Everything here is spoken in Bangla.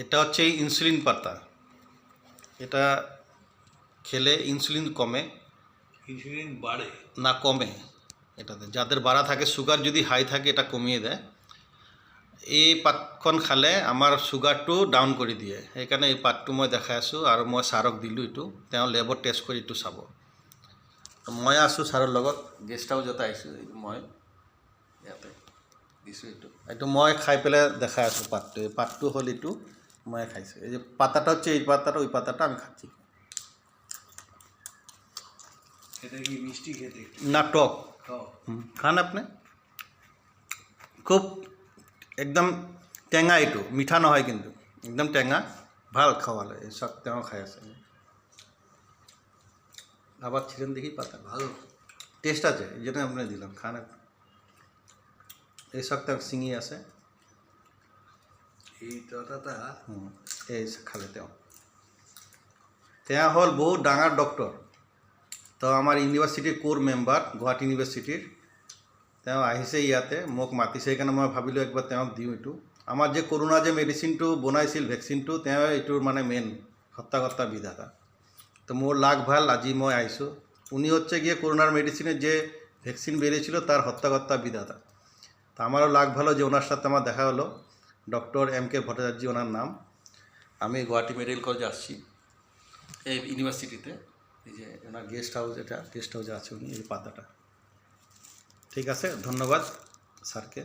এটা হচ্ছে ইনসুলিন পাতা। এটা খেলে ইনসুলিন কমে ইনসুলিন বাড়ে না কমে। এটাতে যাদের বাড়া থাকে, সুগার যদি হাই থাকে এটা কমিয়ে দেয়। এই পাতখন খালে আমাৰ সুগাৰটো ডাউন কৰি দিয়ে। সেইকাৰণে এই পাতটো মই দেখাই আছোঁ আৰু মই ছাৰক দিলোঁ। এইটো তেওঁ লেবত টেষ্ট কৰি এইটো চাব। মই আছোঁ ছাৰৰ লগত, গেষ্ট হাউচত আহিছোঁ। মই ইয়াতে দিছোঁ। এইটো মই খাই পেলাই দেখাই আছোঁ পাতটো। এই পাতটো হ'ল এইটো মই খাইছোঁ। এই যে পাতাটা হচ্ছে এই পাতাটা, ওই পাতাটা আমি খাচ্ছি। এটা কি মিষ্টি খেতে? না, টক। টক খান আপনি। খুব একদম টেঙা, এইটো মিঠা নহয় কিন্তু একদম টেঙা, ভাল খাওয়ালে। এই সব তেওঁ খাই আছে। আবার ছিলেন দেখি পাতা, ভালো টেস্ট আছে, এই জন্য আপনি দিলাম। খান এই সব তেওঁ ছিঙি আছে। এই ততাটা এই খালে তেওঁ হ'ল বহুত ডাঙৰ ডক্টৰ। তো আমাৰ ইউনিভাৰ্চিটিৰ কোৰ মেম্বাৰ, গুৱাহাটী ইউনিভাৰ্চিটিৰ। তেওঁ আহিছে ইয়াতে, মোক মাতিছে। সেইকাৰণে মই ভাবিলোঁ একবাৰ তেওঁক দিওঁ। এইটো আমাৰ যে কৰোণা যে মেডিচিনটো বনাইছিল, ভেকচিনটো, তেওঁ এইটোৰ মানে মেইন হত্যাকৰ্তা বিধাতা। তো মোর লাগ ভাল, আজি মই আইছোঁ। উনি হচ্ছে গিয়ে করোনার মেডিসিনের যে ভ্যাকসিন বেরিয়েছিল তার হত্যাকর্তা বিধাতা। তো আমারও লাগ ভালো যে ওনার সাথে আমার দেখা হলো। ডক্টর MK ভট্টাচার্য ওনার নাম। আমি গুয়াহাটি মেডিকেল কলেজে আসছি, এই ইউনিভার্সিটিতে। এই যে ওনার গেস্ট হাউস, এটা গেস্ট হাউসে আছে উনি। এই পাতাটা ঠিক আছে। ধন্যবাদ স্যারকে।